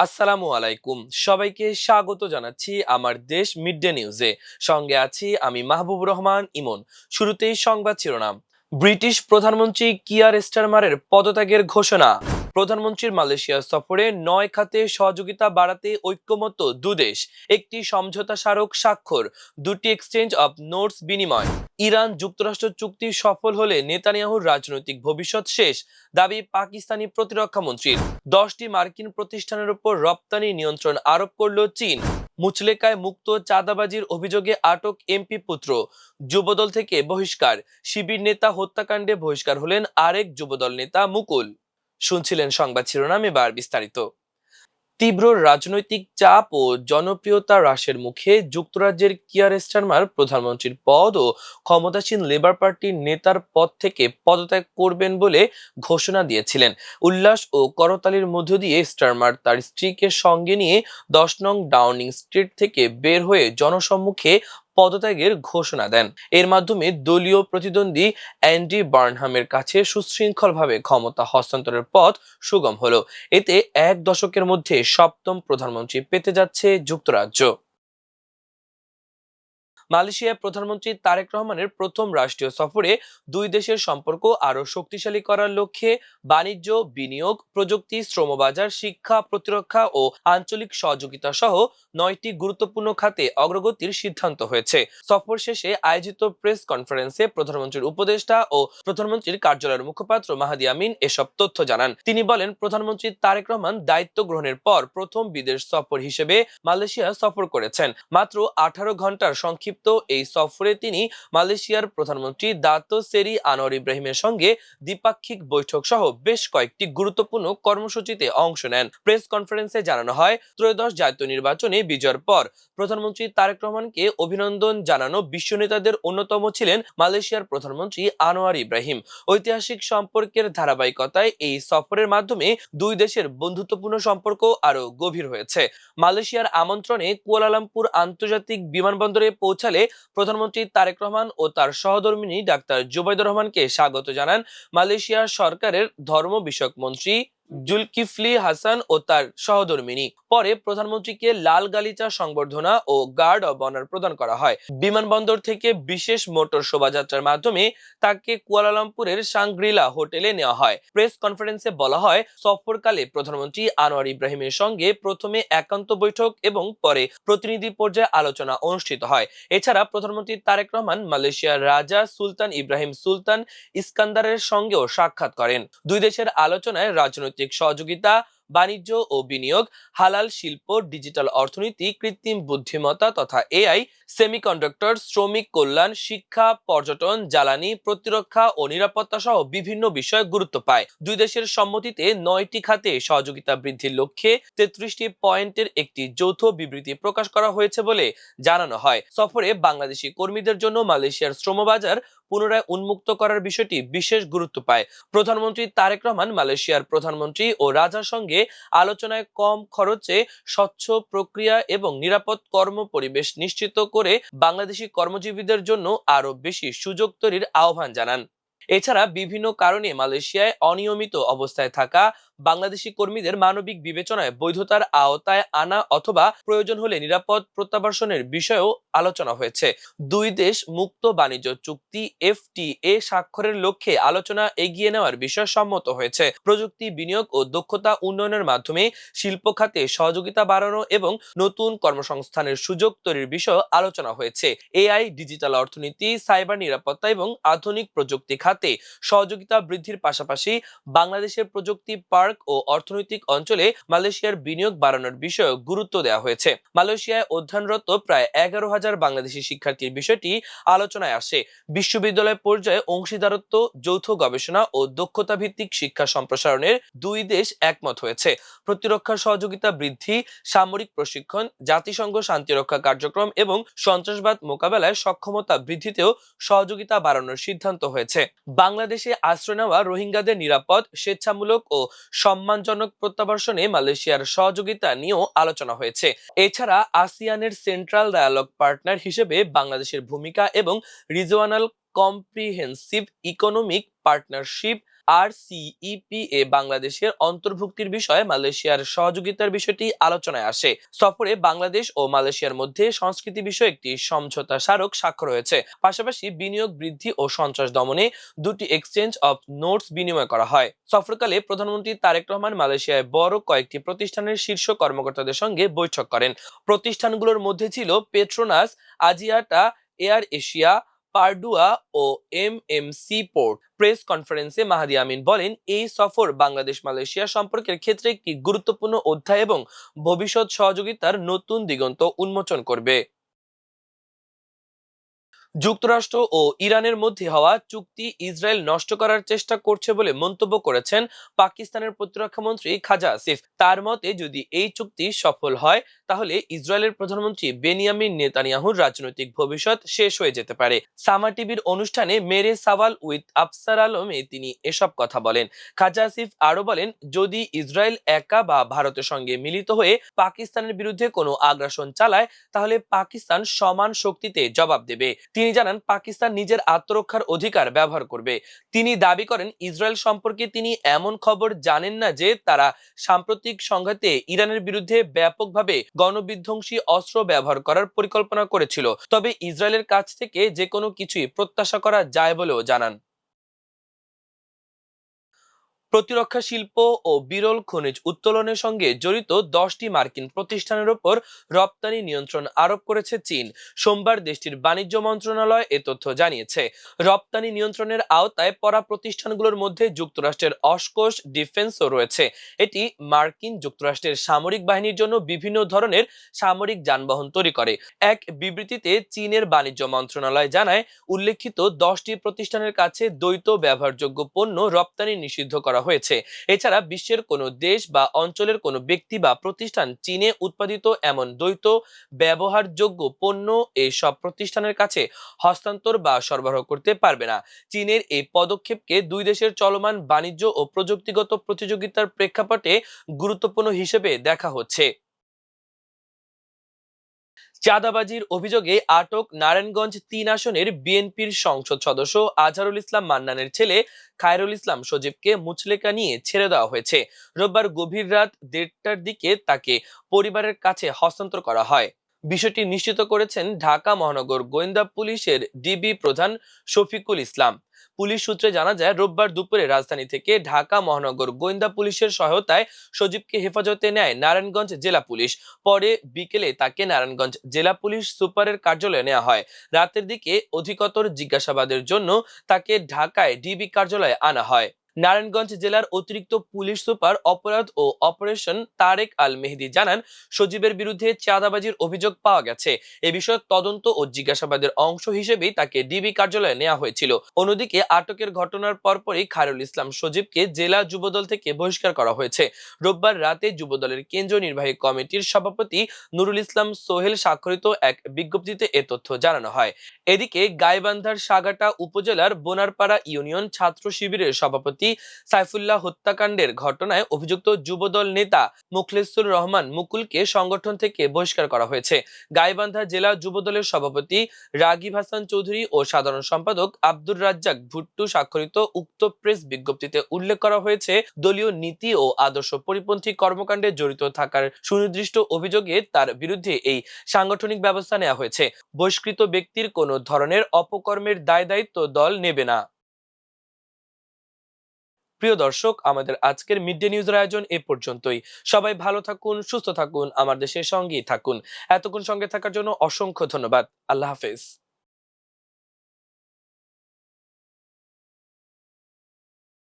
আসসালামু আলাইকুম, সবাইকে স্বাগত জানাচ্ছি আমার দেশ মিড ডে নিউজে। সঙ্গে আছি আমি মাহবুবুর রহমান ইমন। শুরুতেই সংবাদ শিরোনাম। ব্রিটিশ প্রধানমন্ত্রী কিয়ার স্টারমারের পদত্যাগের ঘোষণা। প্রধানমন্ত্রীর মালয়েশিয়া সফরে 9 খাতে সহযোগিতা বাড়াতে ঐক্যমত্য দুদেশ। একটি সমঝোতা স্মারক স্বাক্ষর। দুটি এক্সচেঞ্জ অব নোটস বিনিময়। ইরান যুক্তরাষ্ট্র চুক্তি সফল হলে নেতানিয়াহুর রাজনৈতিক ভবিষ্যৎ শেষ, দাবি পাকিস্তানি প্রতিরক্ষা মন্ত্রীর। 10টি মার্কিন প্রতিষ্ঠানের উপর রপ্তানি নিয়ন্ত্রণ আরোপ করল চীন। মুচলেকায় মুক্ত চাঁদাবাজির অভিযোগে আটক এমপি পুত্র। যুবদল থেকে বহিষ্কার। শিবির নেতা হত্যাকাণ্ডে বহিষ্কার হলেন আরেক যুবদল নেতা মুকুল। শুনছিলেন সংবাদ শিরোনাম, এবার বিস্তারিত। তীব্র রাজনৈতিক চাপ ও জনপ্রিয়তা হ্রাসের মুখে যুক্তরাজ্যের কিয়ার স্টারমার প্রধানমন্ত্রীর পদ ও ক্ষমতাসীন লেবার পার্টির নেতার পদ থেকে পদত্যাগ করবেন বলে ঘোষণা দিয়েছিলেন। উল্লাস ও করতালির মধ্য দিয়ে স্টারমার তার স্ত্রীকে সঙ্গে নিয়ে 10 নং ডাউনিং স্ট্রিট থেকে বের হয়ে জনসম্মুখে পদত্যাগের ঘোষণা দেন। এর মাধ্যমে দলীয় প্রতিদ্বন্দ্বী অ্যান্ডি বার্নহামের কাছে সুশৃঙ্খলভাবে ক্ষমতা হস্তান্তরের পথ সুগম হলো। এতে এক দশকের মধ্যে সপ্তম প্রধানমন্ত্রী পেতে যাচ্ছে যুক্তরাজ্য। মালয়েশিয়ার প্রধানমন্ত্রী তারেক রহমানের প্রথম রাষ্ট্রীয় সফরে দুই দেশের সম্পর্ক আরো শক্তিশালী করার লক্ষ্যে বাণিজ্য, বিনিয়োগ, প্রযুক্তি, শ্রমবাজার, শিক্ষা, প্রতিরক্ষা ও আঞ্চলিক সহযোগিতা সহ 9টি গুরুত্বপূর্ণ খাতে অগ্রগতির সিদ্ধান্ত হয়েছে। সফর শেষে আয়োজিত প্রেস কনফারেন্সে প্রধানমন্ত্রীর উপদেষ্টা ও প্রধানমন্ত্রীর কার্যালয়ের মুখপাত্র মাহাদি আমিন এসব তথ্য জানান। তিনি বলেন, প্রধানমন্ত্রী তারেক রহমান দায়িত্ব গ্রহণের পর প্রথম বিদেশ সফর হিসেবে মালয়েশিয়া সফর করেছেন। মাত্র 18 ঘন্টার সংক্ষিপ্ত এই সফরে তিনি মালয়েশিয়ার প্রধানমন্ত্রী দাতো সেরি আনোয়ার ইব্রাহিমের সঙ্গে দ্বিপাক্ষিক বৈঠক সহ বেশ কয়েকটি গুরুত্বপূর্ণ কর্মসূচিতে অংশ নেন। প্রেস কনফারেন্সে জানানো হয়, ত্রয়োদশ জাতীয় নির্বাচনে বিজয়ের পর প্রধানমন্ত্রী তারেক রহমানকে অভিনন্দন জানানো বিশ্ব নেতাদের অন্যতম ছিলেন মালয়েশিয়ার প্রধানমন্ত্রী আনোয়ার ইব্রাহিম। ঐতিহাসিক সম্পর্কের ধারাবাহিকতায় এই সফরের মাধ্যমে দুই দেশের বন্ধুত্বপূর্ণ সম্পর্ক আরো গভীর হয়েছে। মালয়েশিয়ার আমন্ত্রণে কুয়ালালামপুর আন্তর্জাতিক বিমানবন্দরে পৌঁছালে প্রধানমন্ত্রী তারেক রহমান ও তার সহধর্মিণী ডাক্তার জুবাইদুর রহমানকে স্বাগত জানান মালয়েশিয়া সরকারের ধর্ম বিষয়ক মন্ত্রী জুলকিফলি হাসান ও তার সহধর্মিণী। পরে প্রধানমন্ত্রীকে লাল গালিচা সংবর্ধনা ও গার্ড অব অনার প্রদান করা হয়। বিমানবন্দর থেকে বিশেষ মোটর শোভাযাত্রার মাধ্যমে তাকে কুয়ালালামপুরের সাংগ্রিলা হোটেলে নেওয়া হয়। প্রেস কনফারেন্সে বলা হয়, সফরকালে প্রধানমন্ত্রী আনোয়ার ইব্রাহিমের সঙ্গে প্রথমে একান্ত বৈঠক এবং পরে প্রতিনিধি পর্যায়ে আলোচনা অনুষ্ঠিত হয়। এছাড়া প্রধানমন্ত্রী তারেক রহমান মালয়েশিয়ার রাজা সুলতান ইব্রাহিম সুলতান ইস্কান্দারের সঙ্গেও সাক্ষাৎ করেন। দুই দেশের আলোচনায় রাজনৈতিক সহযোগিতা, বাণিজ্য ও বিনিয়োগ, হালাল শিল্প, ডিজিটাল অর্থনীতি, কৃত্রিম বুদ্ধিমত্তা তথা এআই, সেমিকন্ডাক্টর, শ্রমিক কল্যাণ, শিক্ষা, পর্যটন, জ্বালানি, প্রতিরক্ষা ও নিরাপত্তা সহ বিভিন্ন বিষয় গুরুত্ব পায়। দুই দেশের সম্মতিতে 9টি খাতে সহযোগিতা বৃদ্ধির লক্ষ্যে 33টি পয়েন্টের একটি যৌথ বিবৃতি প্রকাশ করা হয়েছে বলে জানানো হয়। সফরে বাংলাদেশি কর্মীদের জন্য মালয়েশিয়ার শ্রমবাজার পুনরায় উন্মুক্ত করার বিষয়টি বিশেষ গুরুত্ব পায়। প্রধানমন্ত্রী তারেক রহমান মালয়েশিয়ার প্রধানমন্ত্রী ও রাজার সঙ্গে আলোচনায় কম খরচে স্বচ্ছ প্রক্রিয়া এবং নিরাপদ কর্ম পরিবেশ নিশ্চিত করে বাংলাদেশি কর্মজীবীদের জন্য আরো বেশি সুযোগ তৈরির আহ্বান জানান। এছাড়া বিভিন্ন কারণে মালয়েশিয়ায় অনিয়মিত অবস্থায় থাকা বাংলাদেশি কর্মীদের মানবিক বিবেচনায় বৈধতার আওতায় আনা অথবা প্রয়োজন হলে নিরাপদ প্রত্যাবাসনের বিষয়েও আলোচনা হয়েছে। দুই দেশ মুক্ত বাণিজ্য চুক্তি এফটিএ স্বাক্ষরের লক্ষ্যে আলোচনা এগিয়ে নেওয়ার বিষয় সম্মত হয়েছে। প্রযুক্তি বিনিয়োগ ও দক্ষতা উন্নয়নের মাধ্যমে শিল্প খাতে সহযোগিতা বাড়ানো এবং নতুন কর্মসংস্থানের সুযোগ তৈরির বিষয়ে আলোচনা হয়েছে। এআই, ডিজিটাল অর্থনীতি, সাইবার নিরাপত্তা এবং আধুনিক প্রযুক্তি খাতে সহযোগিতা বৃদ্ধির পাশাপাশি বাংলাদেশের প্রযুক্তি পার্ক ও অর্থনৈতিক অঞ্চলে মালয়েশিয়ার বিনিয়োগ বাড়ানোর বিষয়ে গুরুত্ব দেওয়া হয়েছে। মালয়েশিয়ায় অধ্যয়নরত প্রায় 11,000 বাংলাদেশি শিক্ষার্থীর বিষয়টি আলোচনায় আসে। বিশ্ববিদ্যালয় পর্যায়ে অংশীদারত্ব, যৌথ গবেষণা ও দক্ষতা ভিত্তিক শিক্ষা সম্প্রসারণের দুই দেশ একমত হয়েছে। প্রতিরক্ষা সহযোগিতা বৃদ্ধি, সামরিক প্রশিক্ষণ, জাতিসংঘ শান্তিরক্ষা কার্যক্রম এবং সন্ত্রাসবাদ মোকাবেলায় সক্ষমতা বৃদ্ধিতেও সহযোগিতা বাড়ানোর সিদ্ধান্ত হয়েছে। বাংলাদেশে আশ্রয় নেওয়া রোহিঙ্গাদের নিরাপদ, স্বেচ্ছামূলক ও সম্মানজনক প্রত্যাবাসনে মালয়েশিয়ার সহযোগিতা নিয়েও আলোচনা হয়েছে। এছাড়া আসিয়ানের সেন্ট্রাল ডায়ালগ পার্টনার হিসেবে বাংলাদেশের ভূমিকা এবং রিজিওনাল কম্প্রিহেন্সিভ ইকোনমিক পার্টনারশিপ RCEP-এ বাংলাদেশের অন্তর্ভুক্তির বিষয়ে মালয়েশিয়ার সহযোগিতার বিষয়টি আলোচনায় আসে। সফরে বাংলাদেশ ও মালয়েশিয়ার মধ্যে সংস্কৃতি বিষয়ে একটি সমঝোতা স্মারক স্বাক্ষর হয়েছে। পাশাপাশি বিনিয়োগ বৃদ্ধি ও সন্ত্রাস দমনে দুটি এক্সচেঞ্জ অফ নোটস বিনিময় করা হয়। সফরকালে প্রধানমন্ত্রী তারেক রহমান মালয়েশিয়ায় বড় কয়েকটি প্রতিষ্ঠানের শীর্ষ কর্মকর্তাদের সঙ্গে বৈঠক করেন। প্রতিষ্ঠানগুলোর মধ্যে ছিল পেট্রোনাস, আজিয়াটা, এয়ার এশিয়া, পারডুয়া ও MMC পোর্ট। প্রেস কনফারেন্সে মাহাদি আমিন বলেন, এই সফর বাংলাদেশ মালয়েশিয়া সম্পর্কের ক্ষেত্রে একটি গুরুত্বপূর্ণ অধ্যায় এবং ভবিষ্যৎ সহযোগিতার নতুন দিগন্ত উন্মোচন করবে। যুক্তরাষ্ট্র ও ইরানের মধ্যে হওয়া চুক্তি ইসরায়েল নষ্ট করার চেষ্টা করছে বলে মন্তব্য করেছেন পাকিস্তানের প্রতিরক্ষা মন্ত্রী খাজা আসিফ। তার মতে, যদি এই চুক্তি সফল হয় তাহলে ইসরায়েলের প্রধানমন্ত্রী বেনিয়ামিন নেতানিয়াহুর রাজনৈতিক ভবিষ্যৎ শেষ হয়ে যেতে পারে। সামা টিভির অনুষ্ঠানে মেরে সাওয়াল উইথ আফসার আলমে তিনি এসব কথা বলেন। খাজা আসিফ আরো বলেন, যদি ইসরায়েল একা বা ভারতের সঙ্গে মিলিত হয়ে পাকিস্তানের বিরুদ্ধে কোনো আগ্রাসন চালায় তাহলে পাকিস্তান সমান শক্তিতে জবাব দেবে। তিনি জানান, পাকিস্তান নিজের আত্মরক্ষার অধিকার ব্যবহার করবে। তিনি দাবি করেন, ইসরায়েল সম্পর্কে তিনি এমন খবর জানেন না যে তারা সাম্প্রতিক সংঘাতে ইরানের বিরুদ্ধে ব্যাপকভাবে গণবিধ্বংসী অস্ত্র ব্যবহার করার পরিকল্পনা করেছিল। তবে ইসরায়েলের কাছ থেকে যে কোনো কিছুই প্রত্যাশা করা যায় বলেও জানান। প্রতিরক্ষা শিল্প ও বিরল খনিজ উত্তোলনের সঙ্গে জড়িত 10টি মার্কিন প্রতিষ্ঠানের উপর রপ্তানি নিয়ন্ত্রণ আরোপ করেছে চীন। সোমবার দেশটির বাণিজ্য মন্ত্রণালয় এ তথ্য জানিয়েছে। রপ্তানি নিয়ন্ত্রণের আওতায় পড়া প্রতিষ্ঠানগুলোর মধ্যে যুক্তরাষ্ট্রের অসকোশ ডিফেন্সও রয়েছে। এটি মার্কিন যুক্তরাষ্ট্রের সামরিক বাহিনীর জন্য বিভিন্ন ধরনের সামরিক যানবাহন তৈরি করে। এক বিবৃতিতে চীনের বাণিজ্য মন্ত্রণালয় জানায়, উল্লেখিত 10টি প্রতিষ্ঠানের কাছে দ্বৈত ব্যবহারযোগ্য পণ্য রপ্তানি নিষিদ্ধ করা হয়েছে। এছাড়া বিশ্বের কোনো দেশ বা অঞ্চলের কোনো ব্যক্তি বা প্রতিষ্ঠান চীনে উৎপাদিত এমন দ্বৈত ব্যবহারযোগ্য পণ্য এই সব প্রতিষ্ঠানের কাছে হস্তান্তর বা সরবরাহ করতে পারবে না। চীনের এই পদক্ষেপকে দুই দেশের চলমান বাণিজ্য ও প্রযুক্তিগত প্রতিযোগিতার প্রেক্ষাপটে গুরুত্বপূর্ণ হিসেবে দেখা হচ্ছে। চাঁদাবাজির অভিযোগে আটক নারায়ণগঞ্জ ৩ আসনের বিএনপির সংসদ সদস্য আজহারুল ইসলাম মান্নানের ছেলে খায়রুল ইসলাম সজীবকে মুচলেকা নিয়ে ছেড়ে দেওয়া হয়েছে। রোববার গভীর রাত ১:৩০টার দিকে তাকে পরিবারের কাছে হস্তান্তর করা হয়। বিষয়টি নিশ্চিত করেছেন ঢাকা মহানগর গোয়েন্দা পুলিশের ডিবি প্রধান শফিকুল ইসলাম। পুলিশ সূত্রে জানা যায়, রোববার দুপুরে রাজধানী থেকে ঢাকা মহানগর গোয়েন্দা পুলিশের সহায়তায় সজীবকে হেফাজতে নেয় নারায়ণগঞ্জ জেলা পুলিশ। পরে বিকেলে তাকে নারায়ণগঞ্জ জেলা পুলিশ সুপারের কার্যালয়ে নেওয়া হয়। রাতের দিকে অধিকতর জিজ্ঞাসাবাদের জন্য তাকে ঢাকায় ডিবি কার্যালয়ে আনা হয়। নারায়ণগঞ্জ জেলার অতিরিক্ত পুলিশ সুপার অপরাধ ও অপারেশন তারেক আল মেহেদি জানান, সজীবের বিরুদ্ধে চাঁদাবাজির অভিযোগ পাওয়া গেছে। এ বিষয়ে তদন্ত ও জিজ্ঞাসাবাদের অংশ হিসেবেই তাকে ডিবি কার্যালয়ে নেওয়া হয়েছিল। অন্যদিকে আটকের ঘটনার পরপরই খায়রুল ইসলাম সজীবকে জেলা যুবদল থেকে বহিষ্কার করা হয়েছে। রোববার রাতে যুবদলের কেন্দ্রীয় নির্বাহী কমিটির সভাপতি নুরুল ইসলাম সোহেল স্বাক্ষরিত এক বিজ্ঞপ্তিতে এ তথ্য জানানো হয়। এদিকে গাইবান্ধার সাগাটা উপজেলার বোনারপাড়া ইউনিয়ন ছাত্র শিবিরের সভাপতি সাইফুল্লাহ হত্যাকাণ্ডের ঘটনায় অভিযুক্ত যুবদল নেতা মুখলেসুর রহমান মুকুলকে সংগঠন থেকে বহিষ্কার করা হয়েছে। গাইবান্ধা জেলা যুবদলের সভাপতি রাগিব হাসান চৌধুরী ও সাধারণ সম্পাদক আব্দুর রাজ্জাক ভুট্টু স্বাক্ষরিত উক্ত প্রেস বিজ্ঞপ্তিতে উল্লেখ করা হয়েছে, দলীয় নীতি ও আদর্শ পরিপন্থী কর্মকাণ্ডে জড়িত থাকার সুনির্দিষ্ট অভিযোগে তার বিরুদ্ধে এই সাংগঠনিক ব্যবস্থা নেওয়া হয়েছে। বহিষ্কৃত ব্যক্তির কোনো ধরনের অপকর্মের দায়-দায়িত্ব দল নেবে না। প্রিয় দর্শক, আমাদের আজকের মিড ডে নিউজের আয়োজন এ পর্যন্তই। সবাই ভালো থাকুন, সুস্থ থাকুন, আমার দেশের সঙ্গেই থাকুন। এতক্ষণ সঙ্গে থাকার জন্য অসংখ্য ধন্যবাদ। আল্লাহ হাফেজ।